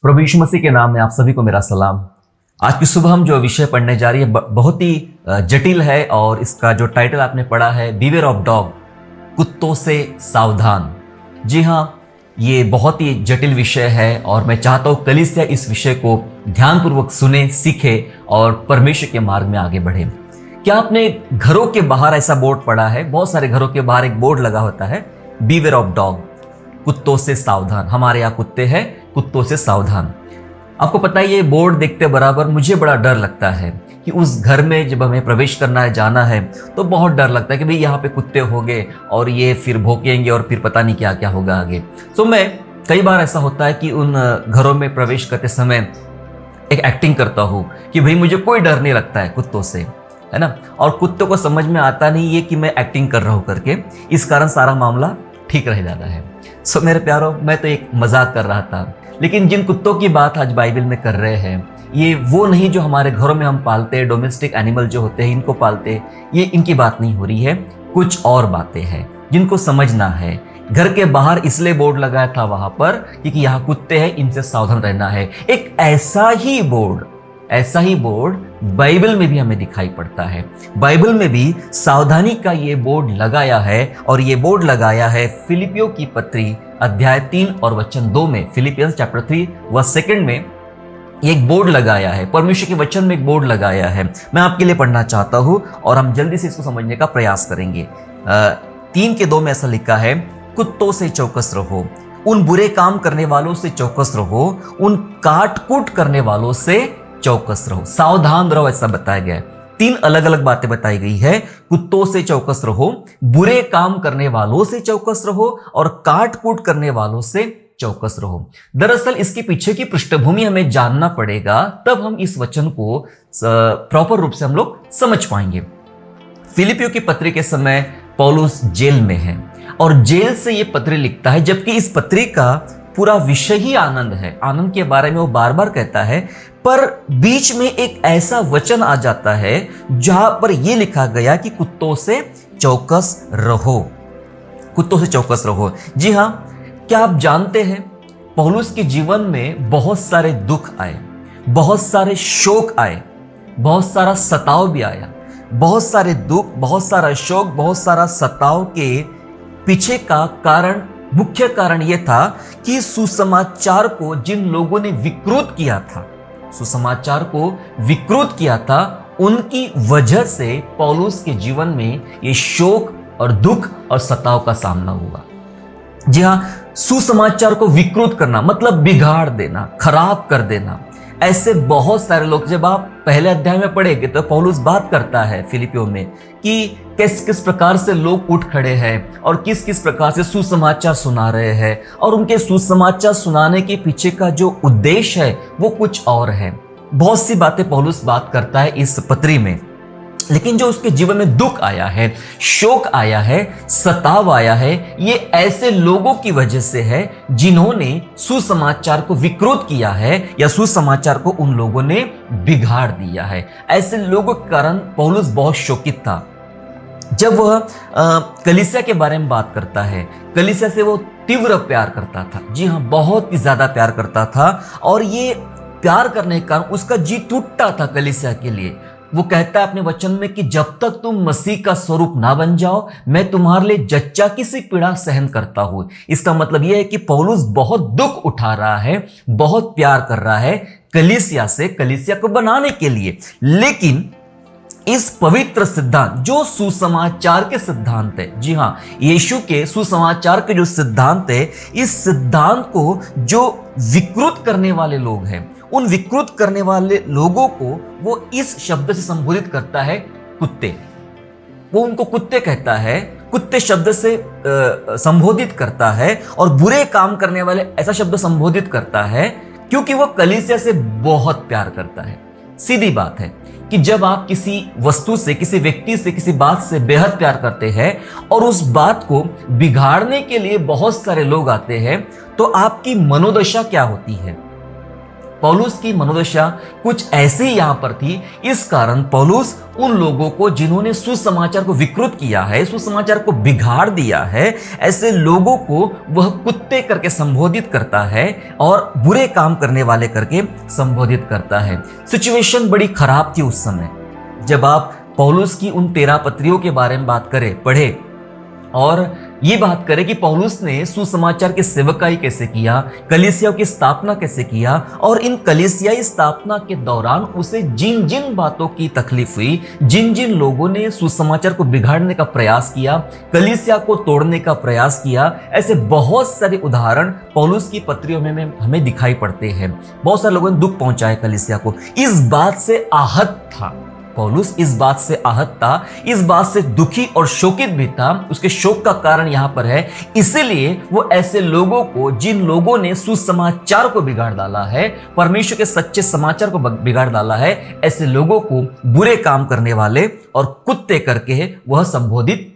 प्रभु यीशु मसीह के नाम में आप सभी को मेरा सलाम। आज की सुबह हम जो विषय पढ़ने जा रही है बहुत ही जटिल है और इसका जो टाइटल आपने पढ़ा है बीवेयर ऑफ डॉग, कुत्तों से सावधान। जी हाँ, ये बहुत ही जटिल विषय है और मैं चाहता हूँ कलीसिया इस विषय को ध्यानपूर्वक सुने, सीखे और परमेश्वर के मार्ग में आगे बढ़े। क्या आपने घरों के बाहर ऐसा बोर्ड पढ़ा है? बहुत सारे घरों के बाहर एक बोर्ड लगा होता है, बीवेयर ऑफ डॉग, कुत्तों से सावधान। हमारे यहाँ कुत्ते हैं, कुत्तों से सावधान। आपको पता है ये बोर्ड देखते बराबर मुझे बड़ा डर लगता है कि उस घर में जब हमें प्रवेश करना है, जाना है, तो बहुत डर लगता है कि भाई यहाँ पे कुत्ते होंगे और ये फिर भौंकेंगे और फिर पता नहीं क्या क्या होगा आगे। तो मैं कई बार ऐसा होता है कि उन घरों में प्रवेश करते समय एक एक्टिंग करता हूँ कि भाई मुझे कोई डर नहीं लगता है कुत्तों से, है ना। और कुत्तों को समझ में आता नहीं है कि मैं एक्टिंग कर रहा हूँ करके, इस कारण सारा मामला ठीक रह जाता है। सो मेरे प्यारों, मैं तो एक मजाक कर रहा था, लेकिन जिन कुत्तों की बात आज बाइबल में कर रहे हैं ये वो नहीं जो हमारे घरों में हम पालते हैं, डोमेस्टिक एनिमल जो होते हैं इनको पालते हैं, ये इनकी बात नहीं हो रही है। कुछ और बातें हैं जिनको समझना है। घर के बाहर इसलिए बोर्ड लगाया था वहां पर क्योंकि यहाँ कुत्ते हैं, इनसे सावधान रहना है। एक ऐसा ही बोर्ड बाइबल में भी हमें दिखाई पड़ता है। बाइबल में भी सावधानी का ये बोर्ड लगाया है और ये बोर्ड लगाया है फिलिपियों की पत्री अध्याय 3 और वचन 2 में। फिलिपियंस चैप्टर 3 वर्स 2 में एक बोर्ड लगाया है, परमेश्वर के वचन में एक बोर्ड लगाया है। मैं आपके लिए पढ़ना चाहता हूं और हम जल्दी से इसको समझने का प्रयास करेंगे। 3:2 में ऐसा लिखा है, कुत्तों से चौकस रहो, उन बुरे काम करने वालों से चौकस रहो, उन काट-कूट करने वालों से चौकस रहो, सावधान रहो, ऐसा बताया गया है। 3 अलग अलग बातें बताई गई है। कुत्तों से चौकस रहो, बुरे काम करने वालों से चौकस रहो और काट-कूट करने वालों से चौकस रहो। दरअसल इसके पीछे की पृष्ठभूमि हमें जानना पड़ेगा, तब हम इस वचन को प्रॉपर रूप से हम लोग समझ पाएंगे। फिलिपियों की पत्री के समय पौलुस जेल में है और जेल से ये पत्री लिखता है, जबकि इस पत्री का पूरा विषय ही आनंद है। आनंद के बारे में वो बार बार कहता है, पर बीच में एक ऐसा वचन आ जाता है जहां पर यह लिखा गया कि कुत्तों से चौकस रहो, कुत्तों से चौकस रहो। जी हां, क्या आप जानते हैं पौलुस के जीवन में बहुत सारे दुख आए, बहुत सारे शोक आए, बहुत सारा सताव भी आया। बहुत सारे दुख, बहुत सारा शोक, बहुत सारा सताव के पीछे का कारण, मुख्य कारण यह था कि सुसमाचार को जिन लोगों ने विकृत किया था, सुसमाचार को विकृत किया था, उनकी वजह से पौलुस के जीवन में ये शोक और दुख और सताव का सामना हुआ। जी हां, सुसमाचार को विकृत करना मतलब बिगाड़ देना, खराब कर देना। ऐसे बहुत सारे लोग, जब आप पहले अध्याय में पढ़ेंगे तो पौलुस बात करता है फिलिपियों में कि किस किस प्रकार से लोग उठ खड़े हैं और किस किस प्रकार से सुसमाचार सुना रहे हैं, और उनके सुसमाचार सुनाने के पीछे का जो उद्देश्य है वो कुछ और है। बहुत सी बातें पौलुस बात करता है इस पत्री में, लेकिन जो उसके जीवन में दुख आया है, शोक आया है, सताव आया है, ये ऐसे लोगों की वजह से है जिन्होंने सुसमाचार को विकृत किया है या सुसमाचार को उन लोगों ने बिगाड़ दिया है। ऐसे लोगों के कारण पौलुस बहुत शोकित था। जब वह कलीसिया के बारे में बात करता है, कलीसिया से वो तीव्र प्यार करता था। जी हाँ, बहुत ही ज्यादा प्यार करता था और ये प्यार करने के कारण उसका जी टूटता था कलीसिया के लिए। वो कहता है अपने वचन में कि जब तक तुम मसीह का स्वरूप ना बन जाओ, मैं तुम्हारे लिए जच्चा की सी पीड़ा सहन करता हूं। इसका मतलब यह है कि पौलुस बहुत दुख उठा रहा है, बहुत प्यार कर रहा है कलीसिया से, कलीसिया को बनाने के लिए। लेकिन इस पवित्र सिद्धांत जो सुसमाचार के सिद्धांत है, जी हां, यीशु के सुसमाचार के जो सिद्धांत है, इस सिद्धांत को जो विकृत करने वाले लोग हैं, उन विकृत करने वाले लोगों को वो इस शब्द से संबोधित करता है, कुत्ते। वो उनको कुत्ते कहता है, कुत्ते शब्द से संबोधित करता है और बुरे काम करने वाले ऐसा शब्द संबोधित करता है क्योंकि वो कलीसिया से बहुत प्यार करता है। सीधी बात है कि जब आप किसी वस्तु से, किसी व्यक्ति से, किसी बात से बेहद प्यार करते हैं और उस बात को बिगाड़ने के लिए बहुत सारे लोग आते हैं, तो आपकी मनोदशा क्या होती है? पौलुस की मनोदशा कुछ ऐसी यहाँ पर थी। इस कारण पौलुस उन लोगों को जिन्होंने सुसमाचार को विकृत किया है, सुसमाचार को बिगाड़ दिया है, ऐसे लोगों को वह कुत्ते करके संबोधित करता है और बुरे काम करने वाले करके संबोधित करता है। सिचुएशन बड़ी खराब थी उस समय। जब आप पौलुस की उन 13 पत्रियों के बारे में बात करें, पढ़े और ये बात करें कि पौलुस ने सुसमाचार की सेवकाई कैसे किया, कलीसिया की स्थापना कैसे किया, और इन कलीसियाई स्थापना के दौरान उसे जिन जिन बातों की तकलीफ हुई, जिन जिन लोगों ने सुसमाचार को बिगाड़ने का प्रयास किया, कलीसिया को तोड़ने का प्रयास किया, ऐसे बहुत सारे उदाहरण पौलुस की पत्रियों में हमें दिखाई पड़ते हैं। बहुत सारे लोगों ने दुख पहुंचाया कलीसिया को। इस बात से आहत था पौलुस, इस बात से आहत था, इस बात से दुखी और शोकित भी था। उसके शोक का कारण यहां पर है, इसीलिए वो ऐसे लोगों को, जिन लोगों ने सुसमाचार को बिगाड़ डाला है, परमेश्वर के सच्चे समाचार को बिगाड़ डाला है, ऐसे लोगों को बुरे काम करने वाले और कुत्ते करके वह संबोधित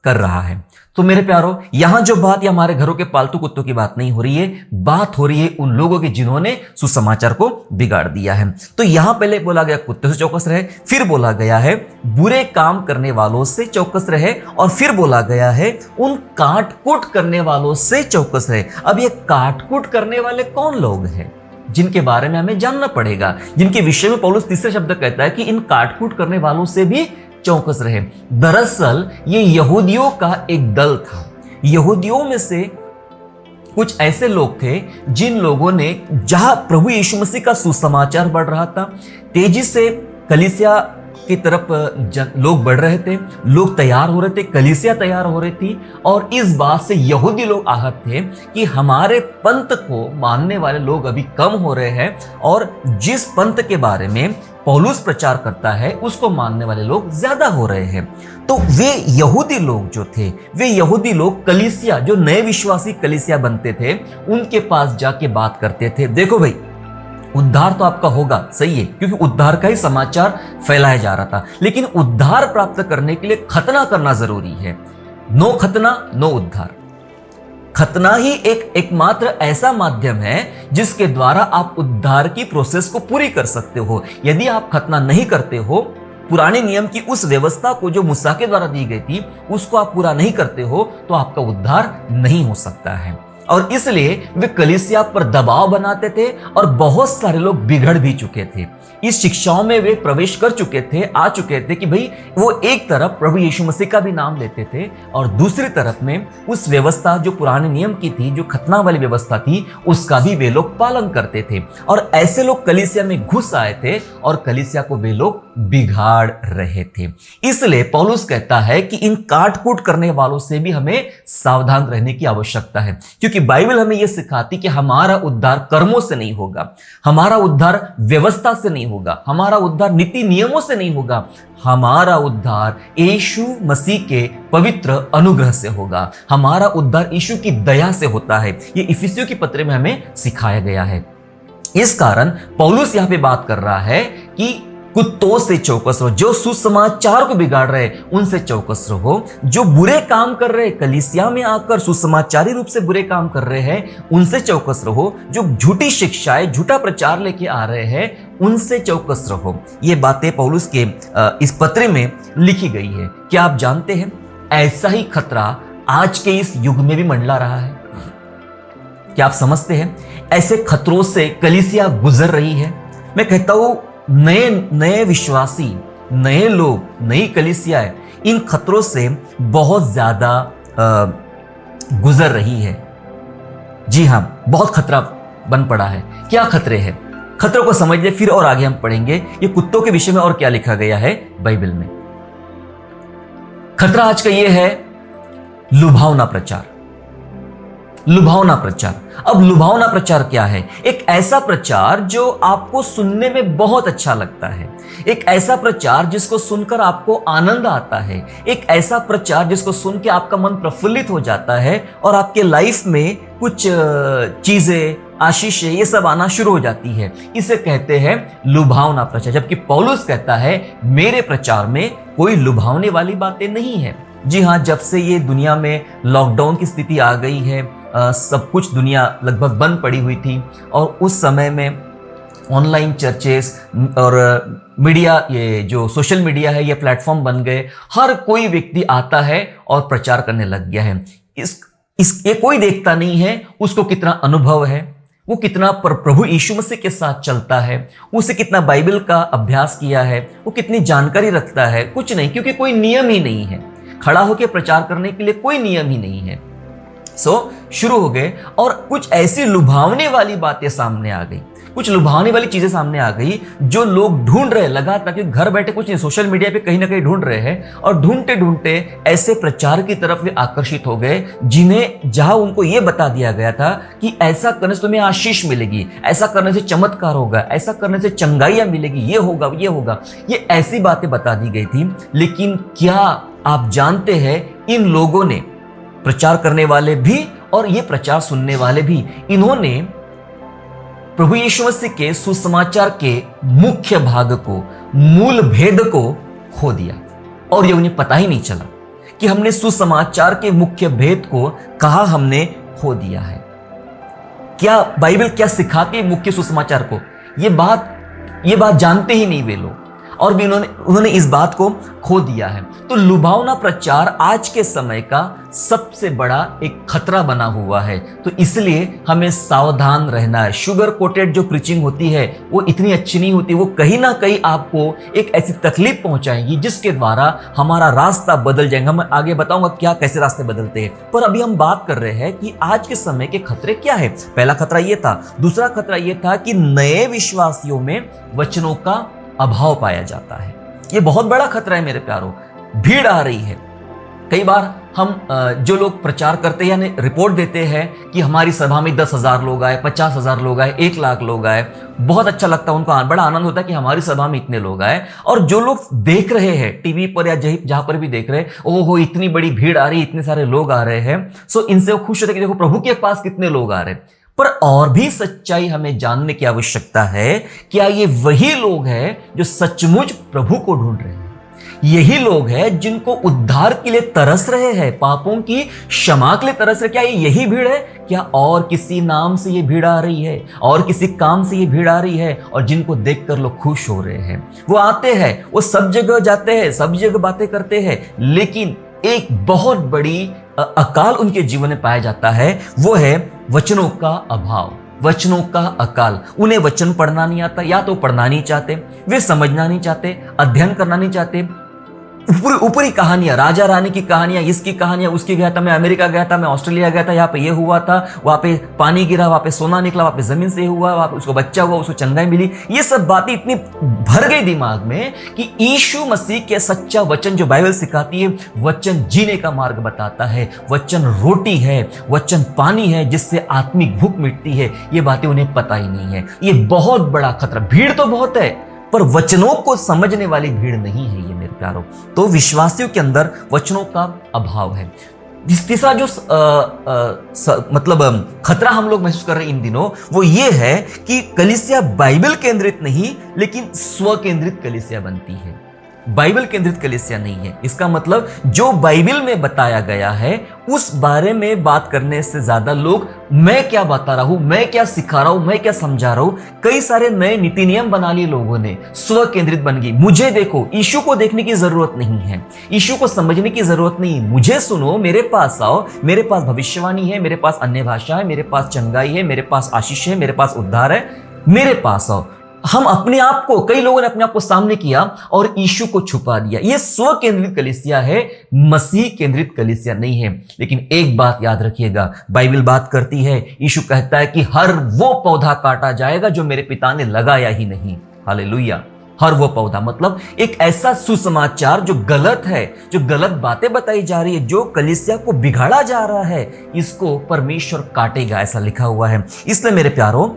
कर रहा है। तो मेरे प्यारो, यहां जो बात या हमारे घरों के पालतू कुत्तों की बात नहीं हो रही है, बात हो रही है उन लोगों की जिन्होंने सुसमाचार को बिगाड़ दिया है। तो यहां पहले बोला गया कुत्ते से चौकस रहे, फिर बोला गया है बुरे काम करने वालों से चौकस रहे, और फिर बोला गया है उन काटकूट करने वालों से चौकस रहे। अब ये काटकूट करने वाले कौन लोग हैं जिनके बारे में हमें जानना पड़ेगा, जिनके विषय में पौलुस तीसरे शब्द कहता है कि इन काटकूट करने वालों से भी चौकस रहे। दरअसल ये यहूदियों का एक दल था। यहूदियों में से कुछ ऐसे लोग थे जिन लोगों ने, जहां प्रभु यीशु मसीह का सुसमाचार बढ़ रहा था, तेजी से कलीसिया की तरफ लोग बढ़ रहे थे, लोग तैयार हो रहे थे, कलीसिया तैयार हो रही थी, और इस बात से यहूदी लोग आहत थे कि हमारे पंथ को मानने वाले लोग अभी कम हो रहे हैं, और जिस पंथ के बारे में पौलुस प्रचार करता है उसको मानने वाले लोग ज्यादा हो रहे हैं। तो वे यहूदी लोग जो थे, वे यहूदी लोग कलीसिया, जो नए विश्वासी कलीसिया बनते थे, उनके पास जाके बात करते थे, देखो भाई उद्धार तो आपका होगा, सही है, क्योंकि उद्धार का ही समाचार फैलाया जा रहा था, लेकिन उद्धार प्राप्त करने के लिए खतना करना जरूरी है। नो खतना नो उद्धार। खतना ही एकमात्र ऐसा माध्यम है जिसके द्वारा आप उद्धार की प्रोसेस को पूरी कर सकते हो। यदि आप खतना नहीं करते हो, पुराने नियम की उस व्यवस्था को जो मूसा के द्वारा दी गई थी उसको आप पूरा नहीं करते हो, तो आपका उद्धार नहीं हो सकता है। और इसलिए वे कलीसिया पर दबाव बनाते थे, और बहुत सारे लोग बिगड़ भी चुके थे। इस शिक्षाओं में वे प्रवेश कर चुके थे, आ चुके थे कि भाई वो एक तरफ प्रभु यीशु मसीह का भी नाम लेते थे, और दूसरी तरफ में उस व्यवस्था जो पुराने नियम की थी, जो खतना वाली व्यवस्था थी, उसका भी वे लोग पालन करते थे। और ऐसे लोग कलीसिया में घुस आए थे और कलीसिया को वे लोग बिगाड़ रहे थे। इसलिए पौलुस कहता है कि इन काटकूट करने वालों से भी हमें सावधान रहने की आवश्यकता है, क्योंकि बाइबल हमें यह सिखाती कि हमारा उद्धार कर्मों से नहीं होगा, हमारा उद्धार व्यवस्था से नहीं होगा, हमारा उद्धार नीति नियमों से नहीं होगा, हमारा उद्धार यीशु मसीह के पवित्र अनुग्रह से होगा, हमारा उद्धार यीशु की दया से होता है। ये इफिसियों की पत्र में हमें सिखाया गया है। इस कारण पौलुस यहां पे बात कर रहा है कि कुत्तों से चौकस रहो, जो सुसमाचार को बिगाड़ रहे उनसे चौकस रहो, जो बुरे काम कर रहे, कलीसिया में आकर सुसमाचारी रूप से बुरे काम कर रहे हैं उनसे चौकस रहो, जो झूठी शिक्षाएं, झूठा प्रचार लेके आ रहे हैं उनसे चौकस रहो। ये बातें पौलुस के इस पत्र में लिखी गई है। क्या आप जानते हैं ऐसा ही खतरा आज के इस युग में भी मंडला रहा है? क्या आप समझते हैं ऐसे खतरों से कलीसिया गुजर रही है? मैं कहता हूं नए विश्वासी, नए लोग, नई कलीसियाएं इन खतरों से बहुत ज्यादा गुजर रही है। जी हां, बहुत खतरा बन पड़ा है। क्या खतरे हैं? खतरों को समझिए, फिर और आगे हम पढ़ेंगे ये कुत्तों के विषय में और क्या लिखा गया है बाइबल में। खतरा आज का ये है लुभावना प्रचार। लुभावना प्रचार। अब लुभावना प्रचार क्या है? एक ऐसा प्रचार जो आपको सुनने में बहुत अच्छा लगता है, एक ऐसा प्रचार जिसको सुनकर आपको आनंद आता है, एक ऐसा प्रचार जिसको सुन के आपका मन प्रफुल्लित हो जाता है और आपके लाइफ में कुछ चीजें, आशीषें, ये सब आना शुरू हो जाती है। इसे कहते हैं लुभावना प्रचार। जबकि पौलुस कहता है मेरे प्रचार में कोई लुभावने वाली बातें नहीं है। जी हाँ, जब से ये दुनिया में लॉकडाउन की स्थिति आ गई है, सब कुछ दुनिया लगभग बंद पड़ी हुई थी, और उस समय में ऑनलाइन चर्चेस और मीडिया, ये जो सोशल मीडिया है, ये प्लेटफॉर्म बन गए। हर कोई व्यक्ति आता है और प्रचार करने लग गया है। ये कोई देखता नहीं है उसको कितना अनुभव है, वो कितना प्रभु यीशु मसीह के साथ चलता है, उसे कितना बाइबल का अभ्यास किया है, वो कितनी जानकारी रखता है। कुछ नहीं, क्योंकि कोई नियम ही नहीं है। खड़ा होकर प्रचार करने के लिए कोई नियम ही नहीं है। शुरू हो गए और कुछ ऐसी लुभावने वाली बातें सामने आ गई, कुछ लुभावने वाली चीजें सामने आ गई जो लोग ढूंढ रहे लगातार, कि घर बैठे कुछ नहीं, सोशल मीडिया पे कहीं ना कहीं ढूंढ रहे हैं। और ढूंढते ढूंढते ऐसे प्रचार की तरफ वे आकर्षित हो गए जिन्हें, जहां उनको यह बता दिया गया था कि ऐसा करने से तुम्हें आशीष मिलेगी, ऐसा करने से चमत्कार होगा, ऐसा करने से चंगाइयां मिलेगी, ये होगा, ये होगा। ये ऐसी बातें बता दी गई थी। लेकिन क्या आप जानते हैं, इन लोगों ने, प्रचार करने वाले भी और ये प्रचार सुनने वाले भी, इन्होंने प्रभु यीशु मसीह के सुसमाचार के मुख्य भाग को, मूल भेद को खो दिया। और ये उन्हें पता ही नहीं चला कि हमने सुसमाचार के मुख्य भेद को कहां हमने खो दिया है। क्या बाइबल क्या सिखाती है मुख्य सुसमाचार को, ये बात जानते ही नहीं वे लोग, और भी उन्होंने इस बात को खो दिया है। तो लुभावना प्रचार आज के समय का सबसे बड़ा एक खतरा बना हुआ है। तो इसलिए हमें सावधान रहना है। शुगर कोटेड जो प्रीचिंग होती है वो इतनी अच्छी नहीं होती। वो कहीं ना कहीं आपको एक ऐसी तकलीफ पहुंचाएगी जिसके द्वारा हमारा रास्ता बदल जाएगा। मैं आगे बताऊंगा क्या, कैसे रास्ते बदलते हैं। पर अभी हम बात कर रहे हैं कि आज के समय के खतरे क्या है। पहला खतरा ये था। दूसरा खतरा ये था कि नए विश्वासियों में वचनों का अभाव पाया जाता है। ये बहुत बड़ा खतरा है मेरे प्यारों। भीड़ आ रही है। कई बार हम जो लोग प्रचार करते हैं यानी रिपोर्ट देते हैं कि हमारी सभा में 10,000 लोग आए, 50,000 लोग आए, 1 लाख लोग आए, बहुत अच्छा लगता है, उनको बड़ा आनंद होता है कि हमारी सभा में इतने लोग आए। और जो लोग देख रहे हैं टीवी पर या जहां पर भी देख रहे हैं, ओहो इतनी बड़ी भीड़ आ रही, इतने सारे लोग आ रहे हैं, सो इनसे वो खुश होते हैं कि देखो प्रभु के पास कितने लोग आ रहे हैं। पर और भी सच्चाई हमें जानने की आवश्यकता है। क्या ये वही लोग हैं जो सचमुच प्रभु को ढूंढ रहे हैं? यही लोग हैं जिनको उद्धार के लिए तरस रहे हैं, पापों की क्षमा के लिए तरस रहे? क्या ये यही भीड़ है? क्या और किसी नाम से ये भीड़ आ रही है, और किसी काम से ये भीड़ आ रही है, और जिनको देखकर लोग खुश हो रहे हैं? वो आते हैं, वो सब जगह जाते हैं, सब जगह बातें करते हैं, लेकिन एक बहुत बड़ी अकाल उनके जीवन में पाया जाता है। वो है वचनों का अभाव, वचनों का अकाल। उन्हें वचन पढ़ना नहीं आता, या तो पढ़ना नहीं चाहते, वे समझना नहीं चाहते, अध्ययन करना नहीं चाहते। ऊपरी कहानियां, राजा रानी की कहानियां, इसकी कहानियां, उसकी गया था, मैं अमेरिका गया था, मैं ऑस्ट्रेलिया गया था, यहाँ पे ये हुआ था, वहां पे पानी गिरा, वहां पे सोना निकला, वहां पे जमीन से हुआ, वहां पे उसको बच्चा हुआ, उसको चंगाई मिली। ये सब बातें इतनी भर गई दिमाग में कि यीशु मसीह के सच्चा वचन जो बाइबल सिखाती है, वचन जीने का मार्ग बताता है, वचन रोटी है, वचन पानी है जिससे आत्मिक भूख मिटती है, ये बातें उन्हें पता ही नहीं है। ये बहुत बड़ा खतरा। भीड़ तो बहुत है पर वचनों को समझने वाली भीड़ नहीं है ये मेरे प्यारों। तो विश्वासियों के अंदर वचनों का अभाव है। तीसरा जो मतलब खतरा हम लोग महसूस कर रहे हैं इन दिनों, वो ये है कि कलीसिया बाइबल केंद्रित नहीं लेकिन स्व केंद्रित कलीसिया बनती है। बाइबल केंद्रित कलीसिया नहीं है। इसका मतलब जो बाइबल में बताया गया है उस बारे में बात करने से ज्यादा लोग मैं क्या बता रहा हूं, मैं क्या सिखा रहा हूं, मैं क्या समझा रहा हूं, कई सारे नए नीति नियम बना लिए लोगों ने, स्व केंद्रित बन गई। मुझे देखो, यीशु को देखने की जरूरत नहीं है, यीशु को समझने की जरूरत नहीं, मुझे सुनो, मेरे पास आओ, मेरे पास भविष्यवाणी है, मेरे पास अन्य भाषा है, मेरे पास चंगाई है, मेरे पास आशीष है, मेरे पास उद्धार है, मेरे पास आओ। हम अपने आप को, कई लोगों ने अपने आप को सामने किया और यीशु को छुपा दिया। यह स्व केंद्रित कलीसिया है, मसीह केंद्रित कलीसिया नहीं है। लेकिन एक बात याद रखिएगा, बाइबल बात करती है, यीशु कहता है कि हर वो पौधा काटा जाएगा जो मेरे पिता ने लगाया ही नहीं। हालेलुया। हर वो पौधा मतलब एक ऐसा सुसमाचार जो गलत है, जो गलत बातें बताई जा रही है, जो कलीसिया को बिगाड़ा जा रहा है, इसको परमेश्वर काटेगा, ऐसा लिखा हुआ है। इसलिए मेरे प्यारों,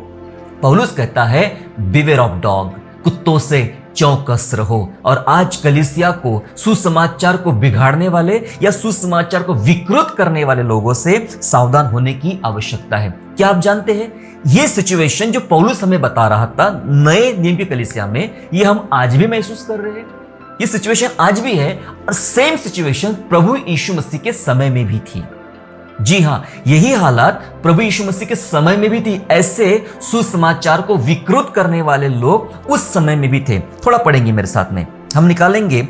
पौलुस कहता है बिवेयर ऑफ डॉग, कुत्तों से चौकस रहो। और आज कलीसिया को सुसमाचार को बिगाड़ने वाले या सुसमाचार को विकृत करने वाले लोगों से सावधान होने की आवश्यकता है। क्या आप जानते हैं, ये सिचुएशन जो पौलुस हमें बता रहा था नए नियम की कलीसिया में, ये हम आज भी महसूस कर रहे हैं। ये सिचुएशन आज भी है और सेम सिचुएशन प्रभु यीशु मसीह के समय में भी थी। जी हां, यही हालात प्रभु यीशु मसीह के समय में भी थी। ऐसे सुसमाचार को विकृत करने वाले लोग उस समय में भी थे। थोड़ा पढ़ेंगे मेरे साथ में, हम निकालेंगे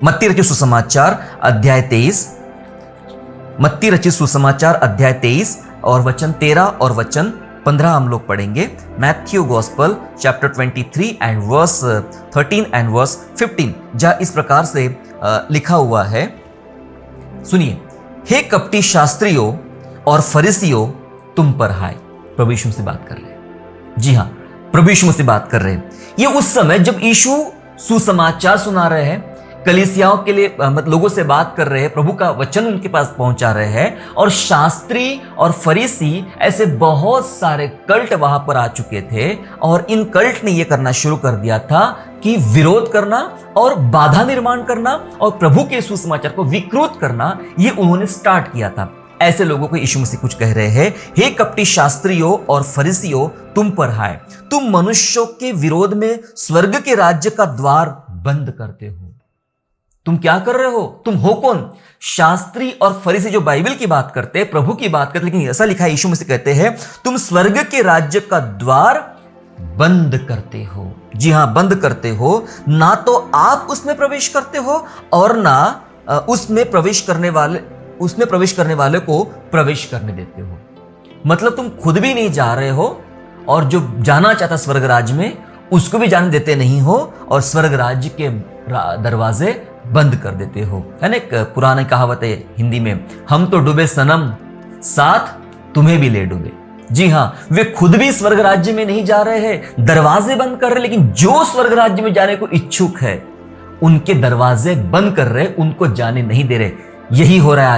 मत्ती रचित सुसमाचार अध्याय 23, मत्ती रचित सुसमाचार अध्याय 23 और वचन 13 और वचन 15 हम लोग पढ़ेंगे। Matthew gospel chapter 23 and verse 13 and verse 15, जहां इस प्रकार से लिखा हुआ है, सुनिए। हे कपटी शास्त्रियों और फरीसियों, तुम पर हाय। प्रभु यीशु से बात कर रहे हैं। जी हां, प्रभु यीशु से बात कर रहे हैं। ये उस समय जब यीशु सुसमाचार सुना रहे हैं, कलीसियाओं के लिए लोगों से बात कर रहे हैं, प्रभु का वचन उनके पास पहुंचा रहे हैं, और शास्त्री और फरीसी ऐसे बहुत सारे कल्ट वहां पर आ चुके थे, और इन कल्ट ने यह करना शुरू कर दिया था कि विरोध करना और बाधा निर्माण करना और प्रभु के सुसमाचार को विकृत करना, ये उन्होंने स्टार्ट किया था। ऐसे लोगों को यीशु मसीह कुछ कह रहे हैं, हे कपटी शास्त्रियों और फरीसियों, तुम पर हाय, तुम मनुष्यों के विरोध में स्वर्ग के राज्य का द्वार बंद करते हो। तुम क्या कर रहे हो? तुम हो कौन? शास्त्री और फरीसी जो बाइबल की बात करते हैं, प्रभु की बात करते हैं, लेकिन ऐसा लिखा है, यीशु मसीह कहते हैं, तुम स्वर्ग के राज्य का द्वार बंद करते हो। जी हां, बंद करते हो। ना तो आप उसमें प्रवेश करते हो और ना उसमें प्रवेश करने वाले को प्रवेश करने देते हो। मतलब तुम खुद भी नहीं जा रहे हो, और जो जाना चाहता स्वर्ग राज्य में उसको भी जाने देते नहीं हो, और स्वर्ग राज्य के दरवाजे बंद कर देते हो। है ना, एक पुरानी कहावत है हिंदी में, हम तो डूबे सनम, साथ तुम्हें भी ले डूबे। जी हां, वे खुद भी स्वर्ग राज्य में नहीं जा रहे हैं, दरवाजे बंद कर रहे हैं, लेकिन जो स्वर्ग राज्य में जाने को इच्छुक है उनके दरवाजे बंद कर रहे, उनको जाने नहीं दे रहे। यही हो रहा है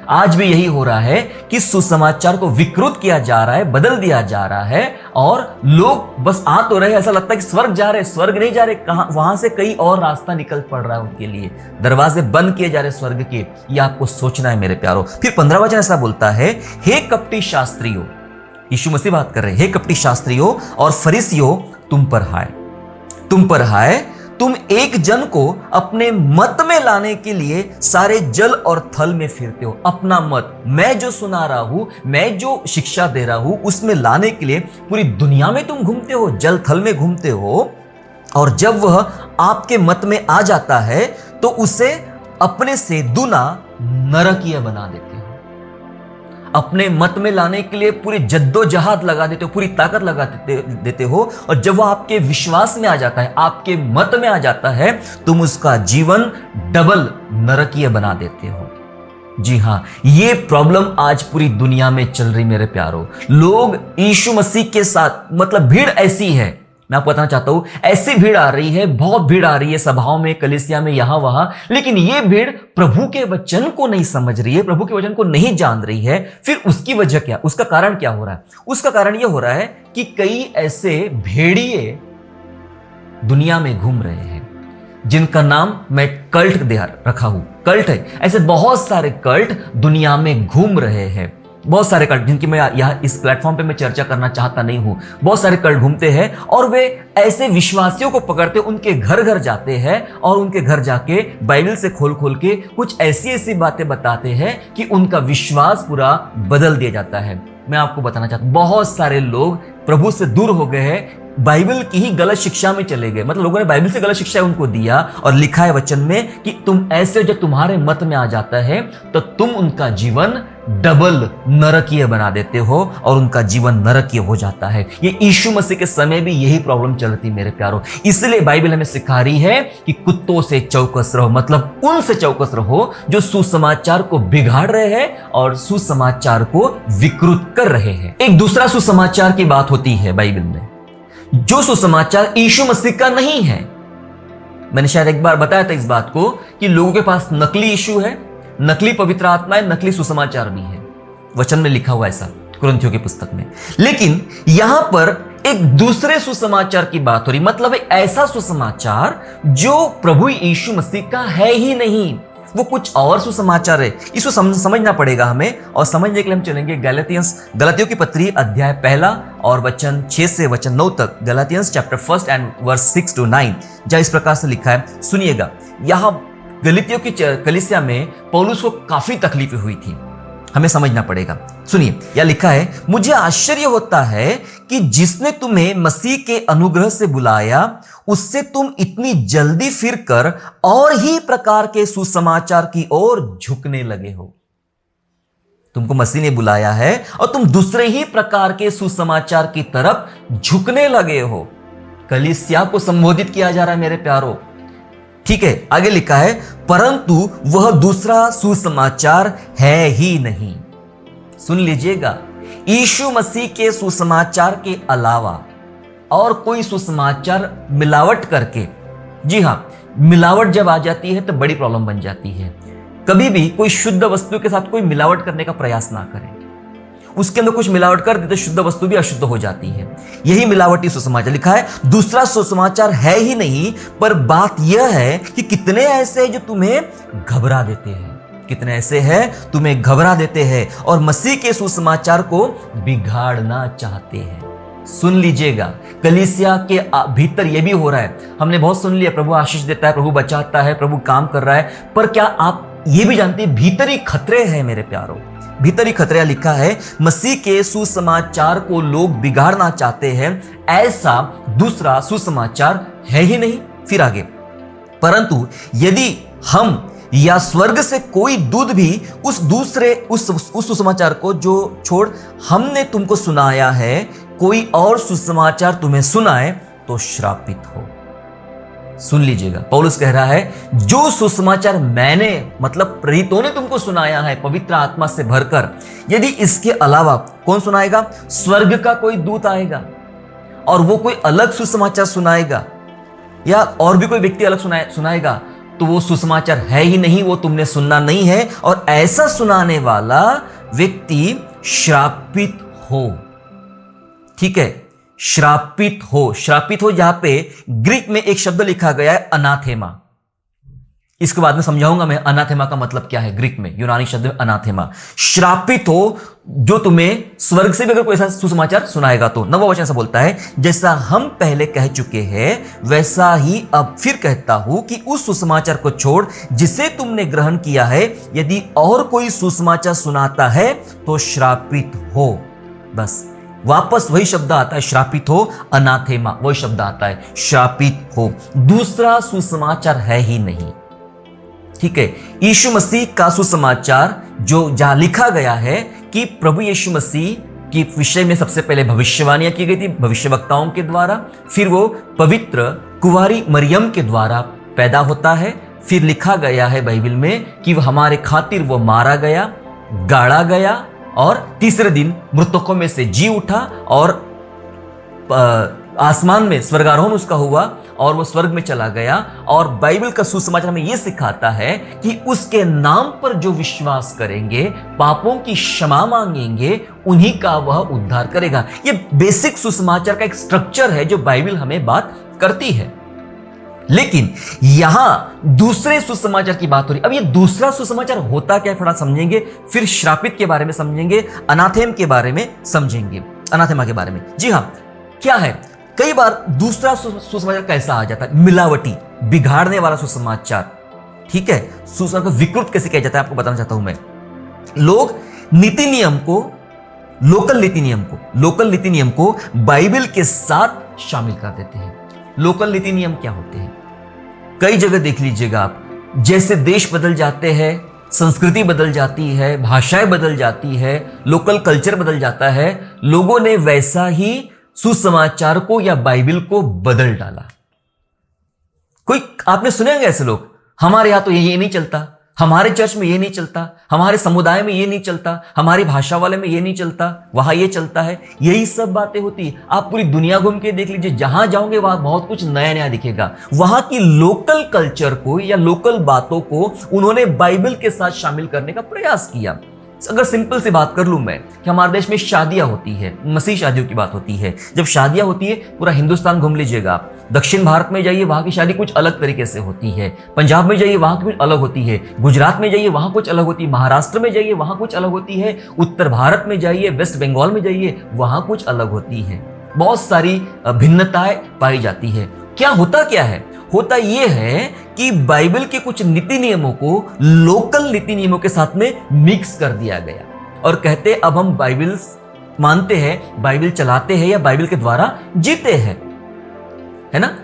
आज भी यही हो रहा है कि सुसमाचार को विकृत किया जा रहा है, बदल दिया जा रहा है, और लोग बस आ तो रहे, ऐसा लगता है कि स्वर्ग जा रहे, स्वर्ग नहीं जा रहे, कहां, वहां से कई और रास्ता निकल पड़ रहा है उनके लिए, दरवाजे बंद किए जा रहे स्वर्ग के। ये आपको सोचना है मेरे प्यारो। फिर 15 वचन ऐसा बोलता है, हे कपटी शास्त्रियों, यीशु मसीह बात कर रहे हैं, हे कपटी शास्त्रियों और फरीसियों, तुम पर हाय, तुम पर हाय, तुम एक जन को अपने मत में लाने के लिए सारे जल और थल में फिरते हो। अपना मत, मैं जो सुना रहा हूं, मैं जो शिक्षा दे रहा हूं, उसमें लाने के लिए पूरी दुनिया में तुम घूमते हो, जल थल में घूमते हो, और जब वह आपके मत में आ जाता है तो उसे अपने से दुना नरकीय बना देते हो। अपने मत में लाने के लिए पूरी जद्दोजहद लगा देते हो, पूरी ताकत लगा देते हो, और जब वो आपके विश्वास में आ जाता है, आपके मत में आ जाता है, तुम उसका जीवन डबल नरकीय बना देते हो। जी हां, ये प्रॉब्लम आज पूरी दुनिया में चल रही मेरे प्यारो। लोग यीशु मसीह के साथ, मतलब भीड़ ऐसी है, मैं आपको बताना चाहता हूं, ऐसी भीड़ आ रही है, बहुत भीड़ आ रही है सभाओं में, कलीसिया में, यहां वहां, लेकिन ये भीड़ प्रभु के वचन को नहीं समझ रही है, प्रभु के वचन को नहीं जान रही है। फिर उसकी वजह क्या, उसका कारण क्या हो रहा है? उसका कारण यह हो रहा है कि कई ऐसे भेड़िए दुनिया में घूम रहे हैं, जिनका नाम मैं कल्ट रखा हूं। कल्ट है, ऐसे बहुत सारे कल्ट दुनिया में घूम रहे हैं, बहुत सारे कल्ट, जिनकी मैं यहाँ इस प्लेटफॉर्म पे मैं चर्चा करना चाहता नहीं हूं। बहुत सारे कल्ट घूमते हैं, और वे ऐसे विश्वासियों को पकड़ते, उनके घर घर जाते हैं, और उनके घर जाके बाइबल से खोल खोल के कुछ ऐसी ऐसी बातें बताते हैं कि उनका विश्वास पूरा बदल दिया जाता है। मैं आपको बताना चाहता हूं, बहुत सारे लोग प्रभु से दूर हो गए हैं, बाइबल की ही गलत शिक्षा में चले गए। मतलब लोगों ने बाइबल से गलत शिक्षा उनको दिया, और लिखा है वचन में कि तुम ऐसे, जब तुम्हारे मत में आ जाता है तो तुम उनका जीवन डबल नरकीय बना देते हो, और उनका जीवन नरकीय हो जाता है। ये यीशु मसीह के समय भी यही प्रॉब्लम चल रही मेरे प्यारो। इसलिए बाइबल हमें सिखा रही है कि कुत्तों से चौकस रहो, मतलब उनसे चौकस रहो जो सुसमाचार को बिगाड़ रहे हैं और सुसमाचार को विकृत कर रहे हैं। एक दूसरा सुसमाचार की बात होती है बाइबल में, जो सुसमाचार यीशु मसीह का नहीं है। मैंने शायद एक बार बताया था इस बात को कि लोगों के पास नकली यीशु है, नकली पवित्र आत्मा है, नकली सुसमाचार भी है। वचन में लिखा हुआ ऐसा कुरिन्थियों की पुस्तक में। लेकिन यहां पर एक दूसरे सुसमाचार की बात हो रही, मतलब ऐसा सुसमाचार जो प्रभु यीशु मसीह का है ही नहीं, वो कुछ और सुसमाचार है। इसको समझना पड़ेगा हमें, और समझने के लिए हम चलेंगे गलातियों की पत्री अध्याय 1 और वचन 6 से वचन 9 तक। गलातियंस चैप्टर 1 एंड वर्स 6 to 9, जहां इस प्रकार से लिखा है, सुनिएगा। यहां गलीतियों की कलीसिया में पौलुस को काफी तकलीफें हुई थी, हमें समझना पड़ेगा। सुनिए, यह लिखा है, मुझे आश्चर्य होता है कि जिसने तुम्हें मसीह के अनुग्रह से बुलाया उससे तुम इतनी जल्दी फिरकर और ही प्रकार के सुसमाचार की ओर झुकने लगे हो। तुमको मसीह ने बुलाया है और तुम दूसरे ही प्रकार के सुसमाचार की तरफ झुकने लगे हो। कलीसिया को संबोधित किया जा रहा है मेरे प्यारो, ठीक है। आगे लिखा है, परंतु वह दूसरा सुसमाचार है ही नहीं। सुन लीजिएगा, यीशु मसीह के सुसमाचार के अलावा और कोई सुसमाचार मिलावट करके, जी हां, मिलावट जब आ जाती है तो बड़ी प्रॉब्लम बन जाती है। कभी भी कोई शुद्ध वस्तु के साथ कोई मिलावट करने का प्रयास ना करें। उसके अंदर कुछ मिलावट कर दे तो शुद्ध वस्तु भी अशुद्ध हो जाती है। यही मिलावटी सुसमाचार। लिखा है, दूसरा सुसमाचार है ही नहीं, पर बात यह है कि कितने ऐसे जो तुम्हें घबरा देते हैं, कितने ऐसे हैं तुम्हें घबरा देते हैं और मसीह के सुसमाचार को बिगाड़ना चाहते हैं। सुन लीजिएगा, कलीसिया के भीतर यह भी हो रहा है। हमने बहुत सुन लिया, प्रभु आशीष देता है, प्रभु बचाता है, प्रभु काम कर रहा है, पर क्या आप ये भी जानते हैं भीतरी खतरे हैं मेरे प्यारों, भीतरी खतरे। लिखा है, मसीह के सुसमाचार को लोग बिगाड़ना चाहते हैं, ऐसा दूसरा सुसमाचार है ही नहीं। फिर आगे, परंतु यदि हम या स्वर्ग से कोई दूत भी उस दूसरे उस सुसमाचार को जो छोड़ हमने तुमको सुनाया है, कोई और सुसमाचार तुम्हें सुनाए तो श्रापित हो। सुन लीजिएगा, पौलुस कह रहा है, जो सुसमाचार मैंने मतलब प्रेरितों ने तुमको सुनाया है पवित्र आत्मा से भरकर, यदि इसके अलावा कौन सुनाएगा? स्वर्ग का कोई दूत आएगा और वो कोई अलग सुसमाचार सुनाएगा या और भी कोई व्यक्ति अलग सुनाएगा, तो वो सुसमाचार है ही नहीं, वो तुमने सुनना नहीं है और ऐसा सुनाने वाला व्यक्ति श्रापित हो। ठीक है, श्रापित हो। श्रापित हो, जहां पे ग्रीक में एक शब्द लिखा गया है अनाथेमा। इसके बाद में समझाऊंगा मैं अनाथेमा का मतलब क्या है ग्रीक में, यूनानी शब्द में अनाथेमा। श्रापित हो जो तुम्हें स्वर्ग से भी अगर कोई ऐसा सुसमाचार सुनाएगा तो। नवा वचन ऐसा बोलता है, जैसा हम पहले कह चुके हैं वैसा ही अब फिर कहता हूं कि उस सुसमाचार को छोड़ जिसे तुमने ग्रहण किया है, यदि और कोई सुसमाचार सुनाता है तो श्रापित हो। बस वापस वही शब्द आता है, श्रापित हो, अनाथेमा, वही शब्द आता है, श्रापित हो। दूसरा सुसमाचार है ही नहीं। ठीक है, यीशु मसीह का सुसमाचार जो जहां लिखा गया है कि प्रभु यीशु मसीह की विषय में सबसे पहले भविष्यवाणियां की गई थी भविष्यवक्ताओं के द्वारा, फिर वो पवित्र कुंवारी मरियम के द्वारा पैदा होता है, फिर लिखा गया है बाइबल में कि हमारे खातिर वो मारा गया, गाड़ा गया और तीसरे दिन मृतकों में से जी उठा और आसमान में स्वर्गारोहण उसका हुआ और वो स्वर्ग में चला गया। और बाइबल का सुसमाचार हमें यह सिखाता है कि उसके नाम पर जो विश्वास करेंगे, पापों की क्षमा मांगेंगे, उन्हीं का वह उद्धार करेगा। ये बेसिक सुसमाचार का एक स्ट्रक्चर है जो बाइबल हमें बात करती है। लेकिन यहां दूसरे सुसमाचार की बात हो रही। अब ये दूसरा सुसमाचार होता क्या, थोड़ा समझेंगे, फिर श्रापित के बारे में समझेंगे, अनाथेम के बारे में समझेंगे, अनाथेमा के बारे में। जी हां, क्या है, कई बार दूसरा सुसमाचार कैसा आ जाता है, मिलावटी, बिगाड़ने वाला सुसमाचार। ठीक है, सुसमाचार को विकृत कैसे किया जाता है आपको बताना चाहता हूं मैं। लोग नीति नियम को, लोकल नीति नियम को बाइबल के साथ शामिल कर देते हैं। लोकल नीति नियम क्या होते हैं? कई जगह देख लीजिएगा आप, जैसे देश बदल जाते हैं, संस्कृति बदल जाती है, भाषाएं बदल जाती है, लोकल कल्चर बदल जाता है, लोगों ने वैसा ही सुसमाचार को या बाइबल को बदल डाला। कोई आपने सुने होंगे ऐसे लोग, हमारे यहां तो ये नहीं चलता, हमारे चर्च में ये नहीं चलता, हमारे समुदाय में ये नहीं चलता, हमारी भाषा वाले में ये नहीं चलता, वहां ये चलता है। यही सब बातें होती है। आप पूरी दुनिया घूम के देख लीजिए, जहां जाओगे वहां बहुत कुछ नया नया दिखेगा। वहां की लोकल कल्चर को या लोकल बातों को उन्होंने बाइबल के साथ शामिल करने का प्रयास किया। अगर सिंपल सी बात कर लूं मैं कि हमारे देश में शादियां होती है, मसीह शादियों की बात होती है। जब शादियां होती है, पूरा हिंदुस्तान घूम लीजिएगा आप, दक्षिण भारत में जाइए वहां की शादी कुछ अलग तरीके से होती है, पंजाब में जाइए वहां की कुछ अलग होती है, गुजरात में जाइए वहां कुछ अलग होती है, महाराष्ट्र में जाइए वहां कुछ अलग होती है, उत्तर भारत में जाइए, वेस्ट बंगाल में जाइए वहां कुछ अलग होती है। बहुत सारी भिन्नताएं पाई जाती है। क्या होता क्या है? होता यह है कि बाइबल के कुछ नीति नियमों को लोकल नीति नियमों के साथ में मिक्स कर दिया गया और कहते अब हम बाइबल मानते हैं, बाइबल चलाते हैं या बाइबल के द्वारा जीते हैं, है ना।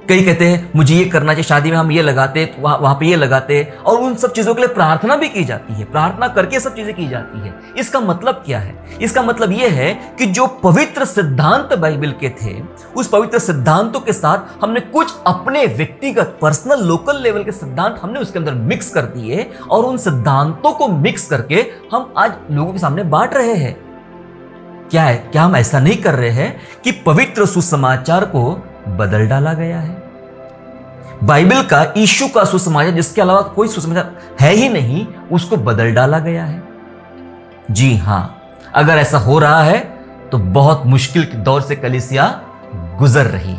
कई कहते हैं मुझे ये करना चाहिए, शादी में हम ये लगाते, वहां पे ये लगाते, और उन सब चीजों के लिए प्रार्थना भी की जाती है, प्रार्थना करके सब चीजें की जाती है। इसका मतलब क्या है? इसका मतलब यह है कि जो पवित्र सिद्धांत बाइबल के थे, उस पवित्र सिद्धांतों के साथ हमने कुछ अपने व्यक्तिगत पर्सनल लोकल लेवल के सिद्धांत हमने उसके अंदर मिक्स कर दिए, और उन सिद्धांतों को मिक्स करके हम आज लोगों के सामने बांट रहे हैं। क्या है? क्या हम ऐसा नहीं कर रहे हैं कि पवित्र सुसमाचार को बदल डाला गया है? बाइबल का, यीशु का सुसमाचार, जिसके अलावा कोई सुसमाचार है ही नहीं, उसको बदल डाला गया है। जी हां, अगर ऐसा हो रहा है तो बहुत मुश्किल दौर से कलीसिया गुजर रही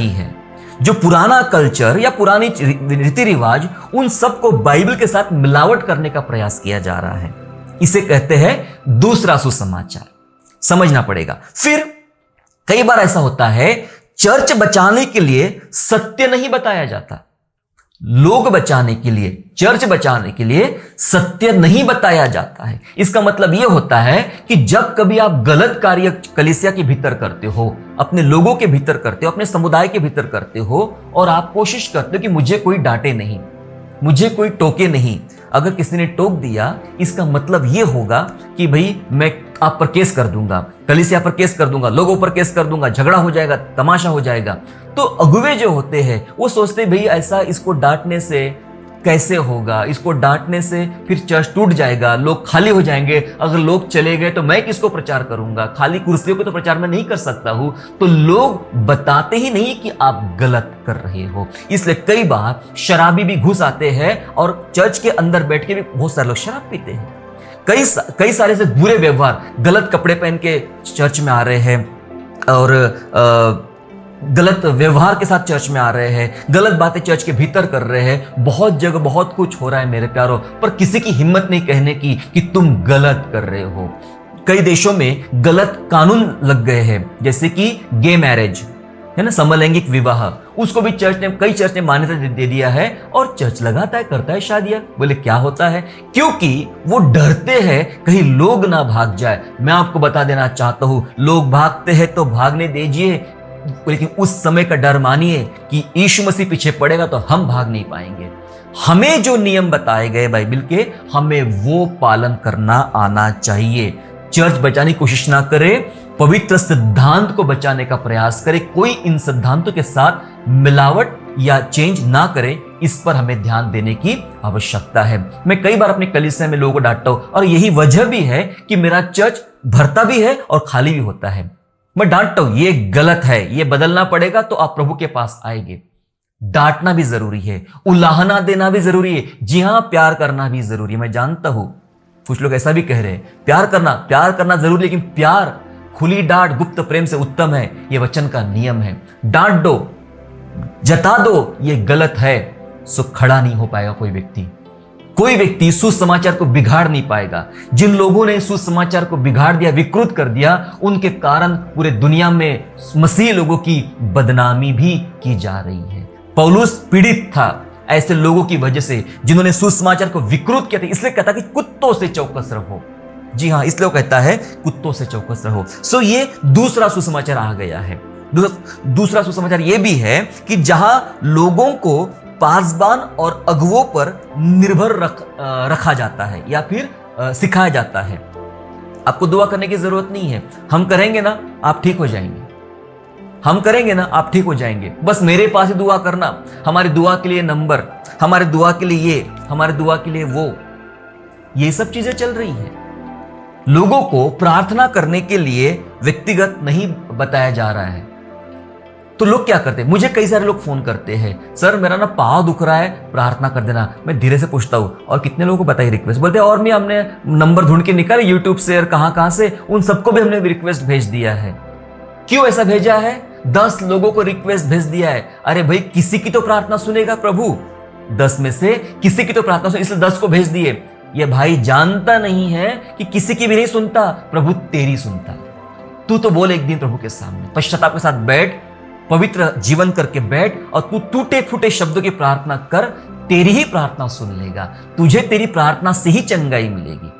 है। जो पुराना कल्चर या पुरानी रीति रिवाज, उन सबको बाइबल के साथ मिलावट करने का प्रयास किया जा रहा है। इसे कहते हैं दूसरा सुसमाचार। समझना पड़ेगा। फिर कई बार ऐसा होता है, चर्च बचाने के लिए सत्य नहीं बताया जाता, लोग बचाने के लिए, चर्च बचाने के लिए सत्य नहीं बताया जाता है। इसका मतलब यह होता है कि जब कभी आप गलत कार्य कलीसिया के भीतर करते हो, अपने लोगों के भीतर करते हो, अपने समुदाय के भीतर करते हो, और आप कोशिश करते हो कि मुझे कोई डांटे नहीं, मुझे कोई टोके नहीं। अगर किसी ने टोक दिया, इसका मतलब यह होगा कि भाई मैं आप पर केस कर दूंगा, कलीसिया पर केस कर दूंगा, लोगों पर केस कर दूंगा, झगड़ा हो जाएगा, तमाशा हो जाएगा। तो अगुवे जो होते हैं वो सोचते भाई ऐसा इसको डांटने से कैसे होगा, इसको डांटने से फिर चर्च टूट जाएगा, लोग खाली हो जाएंगे, अगर लोग चले गए तो मैं किसको प्रचार करूंगा, खाली कुर्सियों को तो प्रचार मैं नहीं कर सकता हूं। तो लोग बताते ही नहीं कि आप गलत कर रहे हो। इसलिए कई बार शराबी भी घुस आते हैं और चर्च के अंदर बैठ के भी बहुत सारे लोग शराब पीते हैं। कई सारे से बुरे व्यवहार, गलत कपड़े पहन के चर्च में आ रहे हैं और गलत व्यवहार के साथ चर्च में आ रहे हैं, गलत बातें चर्च के भीतर कर रहे हैं। बहुत जगह बहुत कुछ हो रहा है मेरे प्यारों, पर किसी की हिम्मत नहीं कहने की कि तुम गलत कर रहे हो। कई देशों में गलत कानून लग गए हैं, जैसे कि गे मैरिज, है ना, समलैंगिक विवाह, उसको भी कई चर्च ने मान्यता दे दिया है, और चर्च लगाता है, करता है शादियां। बोले क्या होता है? क्योंकि वो डरते हैं कहीं लोग ना भाग जाए। मैं आपको बता देना चाहता हूं, लोग भागते हैं तो भागने दीजिए, लेकिन उस समय का डर मानिए कि यीशु मसीह पीछे पड़ेगा तो हम भाग नहीं पाएंगे। हमें जो नियम बताए गए बाइबल के, हमें वो पालन करना आना चाहिए। चर्च बचाने की कोशिश ना करे, पवित्र सिद्धांत को बचाने का प्रयास करे। कोई इन सिद्धांतों के साथ मिलावट या चेंज ना करे, इस पर हमें ध्यान देने की आवश्यकता है। मैं कई बार अपने कलीसिया में लोगों को डांटता हूं, और यही वजह भी है कि मेरा चर्च भरता भी है और खाली भी होता है। मैं डांटता हूं, ये गलत है, ये बदलना पड़ेगा तो आप प्रभु के पास आएंगे। डांटना भी जरूरी है, उलाहना देना भी जरूरी है। जी हां, प्यार करना भी जरूरी है। मैं जानता हूं कुछ लोग ऐसा भी कह रहे हैं, प्यार करना जरूरी, लेकिन प्यार, खुली डांट गुप्त प्रेम से उत्तम है, यह वचन का नियम है। डांट दो, जता दो, यह गलत है, सो खड़ा नहीं हो पाएगा कोई व्यक्ति सुसमाचार को बिगाड़ नहीं पाएगा। जिन लोगों ने सुसमाचार को बिगाड़ दिया, विकृत कर दिया, उनके कारण पूरे दुनिया में मसीह लोगों की बदनामी भी की जा रही है। पौलुस पीड़ित था ऐसे लोगों की वजह से जिन्होंने सुसमाचार को विकृत किया था। इसलिए कहता कि कुत्तों से चौकस रहो। जी हां, इसलिए वो कहता है कुत्तों से चौकस रहो। सो ये दूसरा सुसमाचार आ गया है। दूसरा सुसमाचार ये भी है कि जहां लोगों को पासबान और अगुवों पर निर्भर रखा जाता है या फिर सिखाया जाता है। आपको दुआ करने की जरूरत नहीं है, हम करेंगे ना आप ठीक हो जाएंगे, हम करेंगे ना आप ठीक हो जाएंगे, बस मेरे पास ही दुआ करना, हमारी दुआ के लिए नंबर, हमारी दुआ के लिए ये, हमारी दुआ के लिए वो, ये सब चीजें चल रही है। लोगों को प्रार्थना करने के लिए व्यक्तिगत नहीं बताया जा रहा है। तो लोग क्या करते हैं, मुझे कई सारे लोग फोन करते हैं, सर मेरा ना पाँव दुख रहा है, प्रार्थना कर देना। मैं धीरे से पूछता हूँ और कितने लोगों को बताई रिक्वेस्ट, बोलते हैं और भी हमने नंबर ढूंढ के निकाले यूट्यूब से और कहां से, उन सबको भी हमने रिक्वेस्ट भेज दिया है। क्यों ऐसा भेजा है? 10 लोगों को रिक्वेस्ट भेज दिया है। अरे भाई, किसी की तो प्रार्थना सुनेगा प्रभु, 10 में से किसी की तो प्रार्थना सुने, इसलिए 10 को भेज दिए। ये भाई जानता नहीं है कि किसी की भी नहीं सुनता, प्रभु तेरी सुनता। तू तो बोल एक दिन प्रभु के सामने, पश्चाताप के साथ बैठ, पवित्र जीवन करके बैठ और तू टूटे फूटे शब्दों की प्रार्थना कर, तेरी ही प्रार्थना सुन लेगा, तुझे तेरी प्रार्थना से ही चंगाई मिलेगी।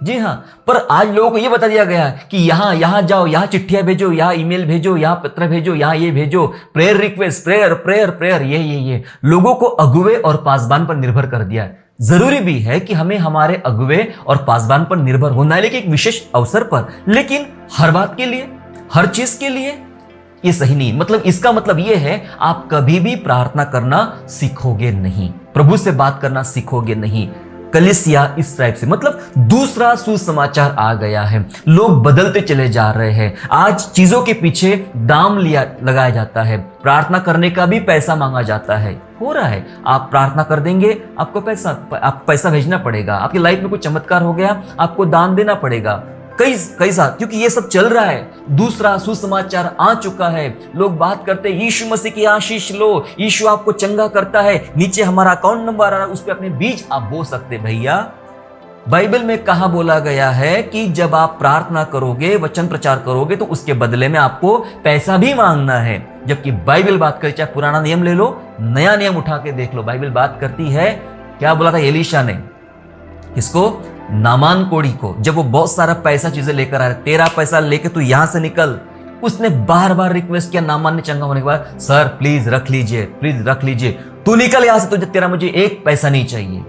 जी हाँ, पर आज लोगों को यह बता दिया गया कि यहां जाओ, यहां चिट्ठियां भेजो, यहां ईमेल भेजो, यहां पत्र भेजो, यहां ये भेजो, prayer request, prayer prayer prayer, ये लोगों को अगुवे और पासबान पर निर्भर कर दिया है। जरूरी भी है कि हमें हमारे अगुवे और पासबान पर निर्भर होना है, लेकिन एक विशेष अवसर पर, लेकिन हर बात के लिए, हर चीज के लिए ये सही नहीं। मतलब इसका मतलब ये है आप कभी भी प्रार्थना करना सीखोगे नहीं, प्रभु से बात करना सीखोगे नहीं। कलीसिया इस टाइप से, मतलब दूसरा सुसमाचार आ गया है, लोग बदलते चले जा रहे हैं। आज चीजों के पीछे दाम लगाया जाता है, प्रार्थना करने का भी पैसा मांगा जाता है। हो रहा है, आप प्रार्थना कर देंगे, आपको पैसा भेजना पड़ेगा, आपकी लाइफ में कुछ चमत्कार हो गया, आपको दान देना पड़ेगा, कई साथ, क्योंकि ये सब चल रहा है। दूसरा सुसमाचार आ चुका है, लोग बात करते हैं यीशु मसीह की आशीष लो, यीशु आपको चंगा करता है, नीचे हमारा अकाउंट नंबर आ रहा है, उस पर अपने बीज आप बो सकते। भैया, बाइबल में कहा बोला गया है कि जब आप प्रार्थना करोगे, वचन प्रचार करोगे, तो उसके बदले में आपको पैसा भी मांगना है। जबकि बाइबल बात करे, चाहे पुराना नियम ले लो, नया नियम उठा के देख लो, बाइबल बात करती है, क्या बोला था एलीशा ने, किसको? नामान कोढ़ी को, जब वो बहुत सारा पैसा चीजें लेकर आया, तेरा पैसा लेके तू यहां से निकल, उसने बार बार रिक्वेस्ट किया। नामान ने चंगा होने के बाद, सर प्लीज रख लीजिए, प्लीज रख लीजिए, तू निकल यहां से, तुझे तेरा मुझे एक पैसा नहीं चाहिए।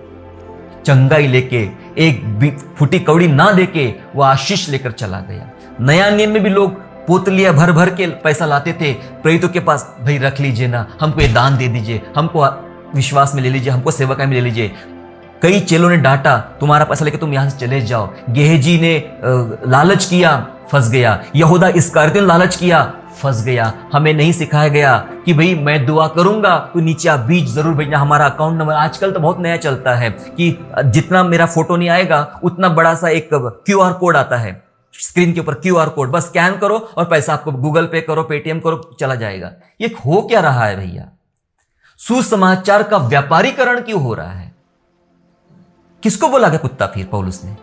चंगाई लेके, एक फूटी कौड़ी ना देके वो आशीष लेकर चला गया। नया नियम में भी लोग पोतलियां भर भर के पैसा लाते थे प्रेरितों के पास, भाई रख लीजिए ना, हमको ये दान दे दीजिए, हमको विश्वास में ले लीजिए, हमको सेवकाई में ले लीजिए। कई चेलों ने डांटा, तुम्हारा पैसा लेके तुम यहां से चले जाओ। गेहजी ने लालच किया, फंस गया। यहूदा इस्करियोती ने लालच किया, फंस गया। हमें नहीं सिखाया गया कि भाई मैं दुआ करूंगा तो नीचे आप बीज जरूर भेजना, हमारा अकाउंट नंबर। आजकल तो बहुत नया चलता है कि जितना मेरा फोटो नहीं आएगा उतना बड़ा सा एक QR कोड आता है स्क्रीन के ऊपर, QR कोड, बस स्कैन करो और पैसा आपको गूगल पे करो, पेटीएम करो, चला जाएगा। ये हो क्या रहा है भैया? सुसमाचार का व्यापारीकरण क्यों हो रहा है? किसको बोला गया कुत्ता फिर पौलुस ने?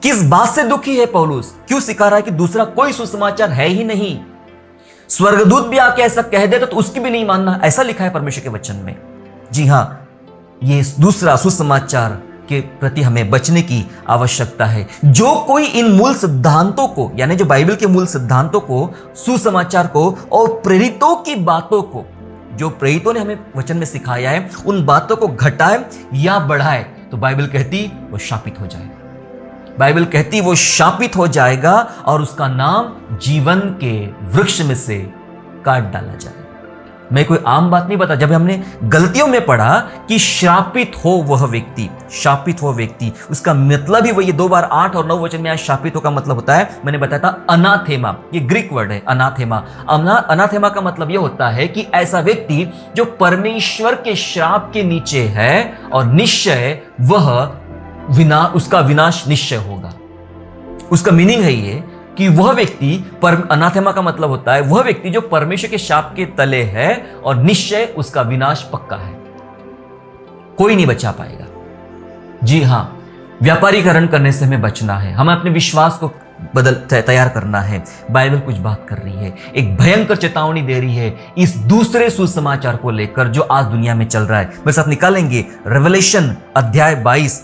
किस बात से दुखी है पौलुस? क्यों सिखा रहा है कि दूसरा कोई सुसमाचार है ही नहीं? स्वर्गदूत भी आके ऐसा कह दे तो उसकी भी नहीं मानना, ऐसा लिखा है परमेश्वर के वचन में। जी हां, ये दूसरा सुसमाचार के प्रति हमें बचने की आवश्यकता है। जो कोई इन मूल सिद्धांतों को, यानी जो बाइबल के मूल सिद्धांतों को, सुसमाचार को और प्रेरितों की बातों को, जो प्रेरितों ने हमें वचन में सिखाया है, उन बातों को घटाए या बढ़ाए, तो बाइबल कहती वो शापित हो जाएगा। बाइबल कहती वो शापित हो जाएगा और उसका नाम जीवन के वृक्ष में से काट डाला जाएगा। मैं कोई आम बात नहीं बता। जब हमने गलतियों में पढ़ा कि शापित हो वह व्यक्ति, शापित हो व्यक्ति, उसका मतलब ही वही 2 बार 8 और 9 वचन में शापित हो का मतलब होता है, मैंने बताया था अनाथेमा। ये ग्रीक वर्ड है अनाथेमा। अनाथेमा का मतलब यह होता है कि ऐसा व्यक्ति जो परमेश्वर के श्राप के नीचे है और निश्चय वह उसका विनाश निश्चय होगा। उसका मीनिंग है ये कि वह व्यक्ति, अनाथेमा का मतलब होता है वह व्यक्ति जो परमेश्वर के शाप के तले है और निश्चय उसका विनाश पक्का है, कोई नहीं बचा पाएगा। जी हां, व्यापारीकरण करने से हमें बचना है, हमें अपने विश्वास को तैयार करना है। बाइबल कुछ बात कर रही है, एक भयंकर चेतावनी दे रही है इस दूसरे सुसमाचार को लेकर जो आज दुनिया में चल रहा है। मेरे साथ निकालेंगे रेवलेशन अध्याय 22,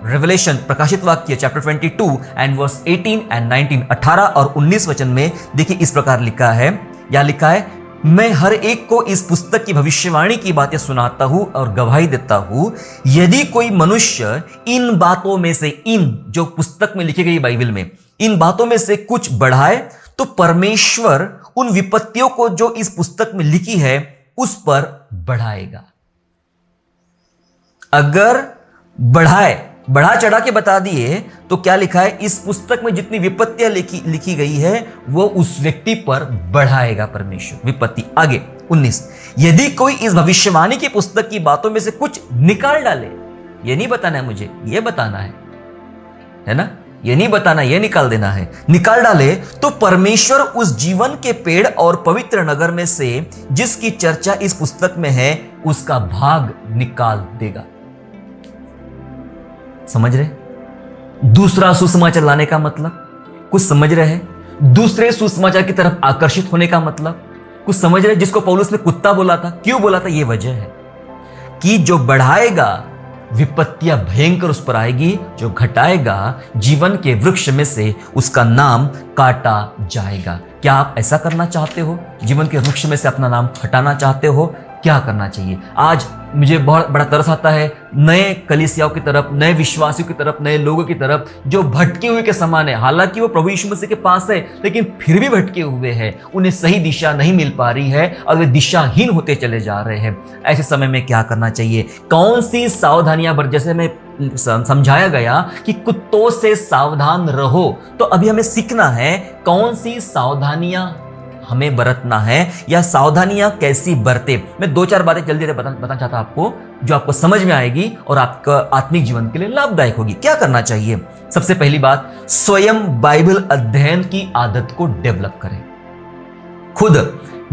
रेवलेशन प्रकाशित वाक्य चैप्टर 22 एंड वर्स 18 एंड 19, 18 और 19 वचन में देखिए इस प्रकार लिखा है। यह लिखा है, मैं हर एक को इस पुस्तक की भविष्यवाणी की बातें सुनाता हूं और गवाही देता हूं। यदि कोई मनुष्य इन बातों में से, इन जो पुस्तक में लिखी गई बाइबल में, इन बातों में से कुछ बढ़ाए तो परमेश्वर उन विपत्तियों को जो इस पुस्तक में लिखी है उस पर बढ़ाएगा। अगर बढ़ा चढ़ा के बता दिए तो क्या लिखा है, इस पुस्तक में जितनी विपत्तियां लिखी गई है वो उस व्यक्ति पर बढ़ाएगा परमेश्वर विपत्ति। आगे 19, यदि कोई इस भविष्यवाणी की पुस्तक की बातों में से कुछ निकाल डाले, ये नहीं बताना है मुझे, ये बताना है ना, ये नहीं बताना, ये निकाल देना है, निकाल डाले तो परमेश्वर उस जीवन के पेड़ और पवित्र नगर में से जिसकी चर्चा इस पुस्तक में है उसका भाग निकाल देगा। समझ रहे? दूसरा सुसमाचार लाने का मतलब कुछ समझ रहे हैं? दूसरे सुसमाचार की तरफ आकर्षित होने का मतलब कुछ समझ रहे? जिसको पौलुस ने कुत्ता बोला था, क्यों बोला था? ये वजह है कि जो बढ़ाएगा विपत्तियां भयंकर उस पर आएगी, जो घटाएगा जीवन के वृक्ष में से उसका नाम काटा जाएगा। क्या आप ऐसा करना चाहते हो? जीवन के वृक्ष में से अपना नाम हटाना चाहते हो? क्या करना चाहिए? आज मुझे बहुत बड़ा तरस आता है नए कलीसियाओं की तरफ, नए विश्वासियों की तरफ, नए लोगों की तरफ जो भटके हुए के समान है। हालांकि वो प्रभु यीशु मसीह के पास है, लेकिन फिर भी भटके हुए हैं। उन्हें सही दिशा नहीं मिल पा रही है और वे दिशाहीन होते चले जा रहे हैं। ऐसे समय में क्या करना चाहिए? कौन सी सावधानियां बर, जैसे मैं समझाया गया कि कुत्तों से सावधान रहो, तो अभी हमें सीखना है कौन सी सावधानियां हमें बरतना है या सावधानियां कैसी बरते। मैं 2-4 बातें जल्दी से बताना चाहता आपको, जो आपको समझ में आएगी और आपका आत्मिक जीवन के लिए लाभदायक होगी। क्या करना चाहिए? सबसे पहली बात, स्वयं बाइबल अध्ययन की आदत को डेवलप करें। खुद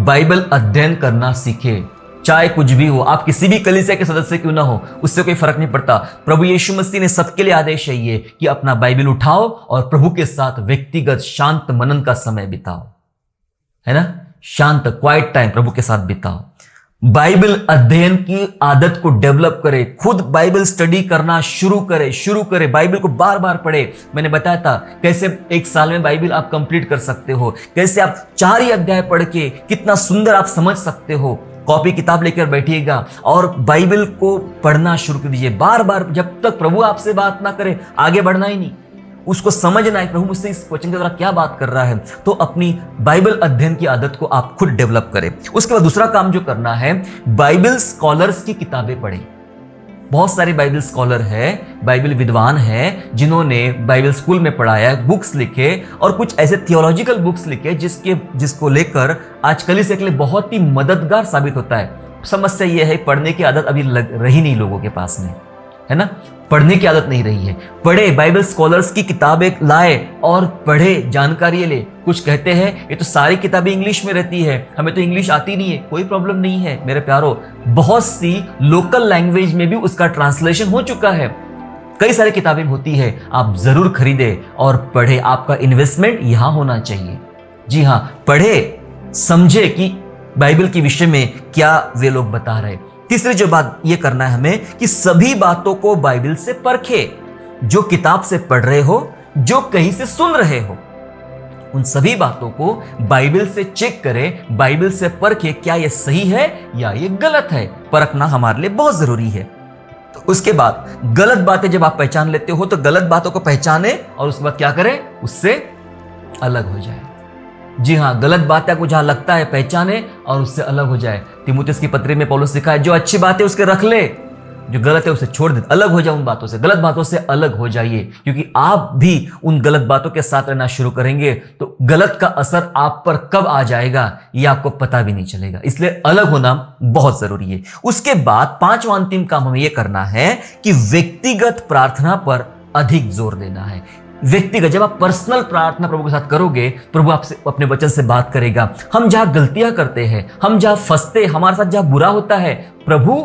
बाइबल अध्ययन करना सीखे, चाहे कुछ भी हो। आप किसी भी कलीसिया के सदस्य क्यों ना हो, उससे कोई फर्क नहीं पड़ता। प्रभु यीशु मसीह ने सबके लिए आदेश है ये कि अपना बाइबल उठाओ और प्रभु के साथ व्यक्तिगत शांत मनन का समय बिताओ, है ना? शांत क्वाइट टाइम प्रभु के साथ बिताओ। बाइबल अध्ययन की आदत को डेवलप करें। खुद बाइबल स्टडी करना शुरू करें। बाइबल को बार बार पढ़े। मैंने बताया था कैसे एक साल में बाइबल आप कंप्लीट कर सकते हो, कैसे आप 4 ही अध्याय पढ़ के कितना सुंदर आप समझ सकते हो। कॉपी किताब लेकर बैठिएगा और बाइबल को पढ़ना शुरू कर दीजिए बार बार। जब तक प्रभु आपसे बात ना करे आगे बढ़ना ही नहीं। उसको समझना है प्रभु मुझसे इस वचन के द्वारा क्या बात कर रहा है, तो अपनी बाइबल अध्ययन की आदत को आप खुद डेवलप करें। उसके बाद दूसरा काम जो करना है, बाइबल स्कॉलर्स की किताबें पढ़ें। बहुत सारे बाइबल स्कॉलर है, बाइबल विद्वान है, जिन्होंने बाइबल स्कूल में पढ़ाया, बुक्स लिखे और कुछ ऐसे थियोलॉजिकल बुक्स लिखे जिसको लेकर आज कलीसिया के लिए बहुत ही मददगार साबित होता है। समस्या यह है पढ़ने की आदत अभी रही नहीं लोगों के पास में, है ना? पढ़ने की आदत नहीं रही है। पढ़े, बाइबल स्कॉलर्स की किताबें लाए और पढ़े, जानकारी ले। कुछ कहते हैं ये तो सारी किताबें इंग्लिश में रहती है, हमें तो इंग्लिश आती नहीं है। कोई प्रॉब्लम नहीं है मेरे प्यारो, बहुत सी लोकल लैंग्वेज में भी उसका ट्रांसलेशन हो चुका है। कई सारी किताबें होती है, आप जरूर खरीदे और पढ़े। आपका इन्वेस्टमेंट यहां होना चाहिए। जी हां, पढ़े, समझे कि बाइबल के विषय में क्या वे लोग बता रहे। तीसरी जो बात ये करना है हमें कि सभी बातों को बाइबल से परखे। जो किताब से पढ़ रहे हो, जो कहीं से सुन रहे हो, उन सभी बातों को बाइबल से चेक करें, बाइबल से परखे क्या ये सही है या ये गलत है। परखना हमारे लिए बहुत जरूरी है। तो उसके बाद गलत बातें जब आप पहचान लेते हो तो गलत बातों को पहचाने और उसके बाद क्या करें, उससे अलग हो जाए। जी हाँ, गलत बात आपको जहां लगता है पहचाने और उससे अलग हो जाए। तीमुथियुस की पत्री में पौलुस लिखा है, जो अच्छी बात है उसके रख ले, जो गलत है उसे छोड़ दे। अलग हो जाए उन बातों से, गलत बातों से अलग हो जाइए, क्योंकि आप भी उन गलत बातों के साथ रहना शुरू करेंगे तो गलत का असर आप पर कब आ जाएगा ये आपको पता भी नहीं चलेगा। इसलिए अलग होना बहुत जरूरी है। उसके बाद 5वां अंतिम काम हमें यह करना है कि व्यक्तिगत प्रार्थना पर अधिक जोर देना है। व्यक्तिगत, जब आप पर्सनल प्रार्थना प्रभु के साथ करोगे, प्रभु आपसे अपने वचन से बात करेगा। हम जहां गलतियां करते हैं, हम जहां फंसते, हमारे साथ जहां बुरा होता है, प्रभु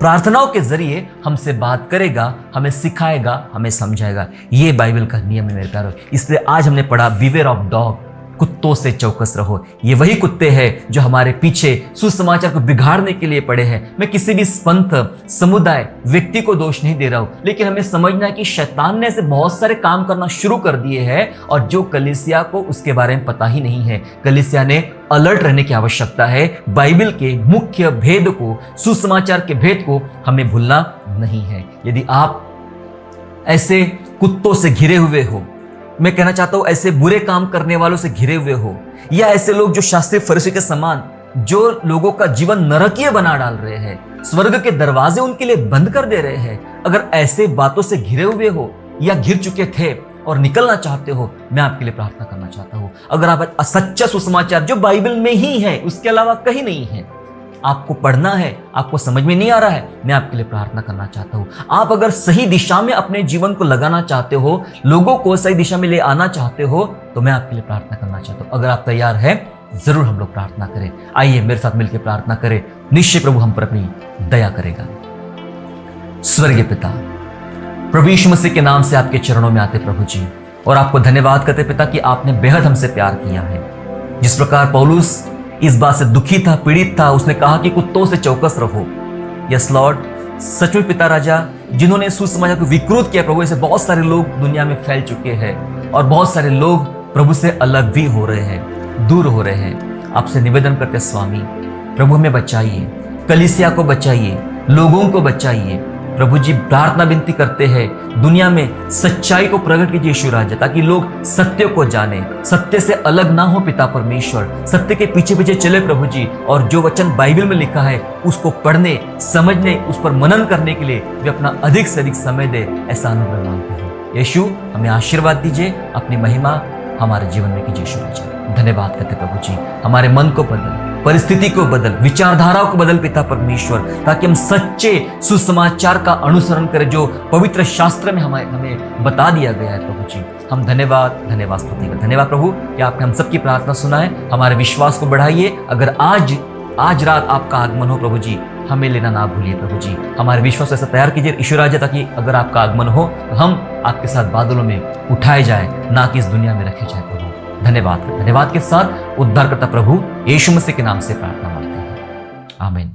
प्रार्थनाओं के जरिए हमसे बात करेगा, हमें सिखाएगा, हमें समझाएगा। ये बाइबल का नियम है मेरे प्यारो। इसलिए आज हमने पढ़ा बिवेयर ऑफ डॉग, कुत्तों से चौकस रहो। ये वही कुत्ते हैं जो हमारे पीछे सुसमाचार को बिगाड़ने के लिए पड़े हैं। मैं किसी भी पंथ, समुदाय, व्यक्ति को दोष नहीं दे रहा हूं, लेकिन हमें समझना है कि शैतान ने ऐसे बहुत सारे काम करना शुरू कर दिए हैं और जो कलीसिया को उसके बारे में पता ही नहीं है। कलीसिया ने अलर्ट रहने की आवश्यकता है। बाइबल के मुख्य भेद को, सुसमाचार के भेद को हमें भूलना नहीं है। यदि आप ऐसे कुत्तों से घिरे हुए हो, मैं कहना चाहता हूं ऐसे बुरे काम करने वालों से घिरे हुए हो, या ऐसे लोग जो शास्त्री फरीसी के समान, जो लोगों का जीवन नरकीय बना डाल रहे हैं, स्वर्ग के दरवाजे उनके लिए बंद कर दे रहे हैं, अगर ऐसे बातों से घिरे हुए हो या घिर चुके थे और निकलना चाहते हो, मैं आपके लिए प्रार्थना करना चाहता हूं। अगर आप सच्चा सुसमाचार जो बाइबल में ही है, उसके अलावा कहीं नहीं है, आपको पढ़ना है, आपको समझ में नहीं आ रहा है, मैं आपके लिए प्रार्थना करना चाहता हूं। आप अगर सही दिशा में अपने जीवन को लगाना चाहते हो, लोगों को सही दिशा में ले आना चाहते हो, तो मैं आपके लिए प्रार्थना करना चाहता हूं। अगर आप तैयार हैं, जरूर हम लोग प्रार्थना करें। आइए मेरे साथ मिलकर प्रार्थना करें। निश्चय प्रभु हम पर अपनी दया करेगा। स्वर्गीय पिता, प्रभु यीशु मसीह के नाम से आपके चरणों में आते प्रभु जी, और आपको धन्यवाद करते पिता कि आपने बेहद हमसे प्यार किया है। जिस प्रकार पौलुस इस बात से दुखी था, पीड़ित था। उसने कहा कि कुत्तों से चौकस रहो। यस लॉर्ड, सचमुच पिता राजा, जिन्होंने सुसमाचार को विकृत किया प्रभु, ऐसे बहुत सारे लोग दुनिया में फैल चुके हैं और बहुत सारे लोग प्रभु से अलग भी हो रहे हैं, दूर हो रहे हैं। आपसे निवेदन करते स्वामी, प्रभु हमें बचाइए, कलीसिया को बचाइए, लोगों को बचाइए। प्रभु जी प्रार्थना विनती करते हैं, दुनिया में सच्चाई को प्रकट कीजिए यीशु राजा, ताकि लोग सत्य को जाने, सत्य से अलग ना हो पिता परमेश्वर, सत्य के पीछे पीछे चले प्रभु जी। और जो वचन बाइबल में लिखा है उसको पढ़ने, समझने, उस पर मनन करने के लिए वे अपना अधिक से अधिक समय दे, ऐसा अनुग्रह मांगते हैं। यीशु हमें आशीर्वाद दीजिए, अपनी महिमा हमारे जीवन में कीजिए यीशु राजा। धन्यवाद करते प्रभु जी, हमारे मन को बदल, परिस्थिति को बदल, विचारधाराओं को बदल पिता परमेश्वर, ताकि हम सच्चे सुसमाचार का अनुसरण करें जो पवित्र शास्त्र में हमें बता दिया गया है प्रभु जी। हम धन्यवाद स्तुति का धन्यवाद प्रभु कि आपने हम सबकी प्रार्थना सुना है। हमारे विश्वास को बढ़ाइए। अगर आज रात आपका आगमन हो प्रभु जी, हमें लेना ना भूलिए प्रभु जी। हमारे विश्वास ऐसा तैयार कीजिए ईश्वर राजा, ताकि अगर आपका आगमन हो तो हम आपके साथ बादलों में उठाए जाए, ना कि इस दुनिया में रखे जाए प्रभु। धन्यवाद के साथ उद्धारकर्ता प्रभु यीशु मसीह के नाम से प्रार्थना मांगते हैं, आमीन।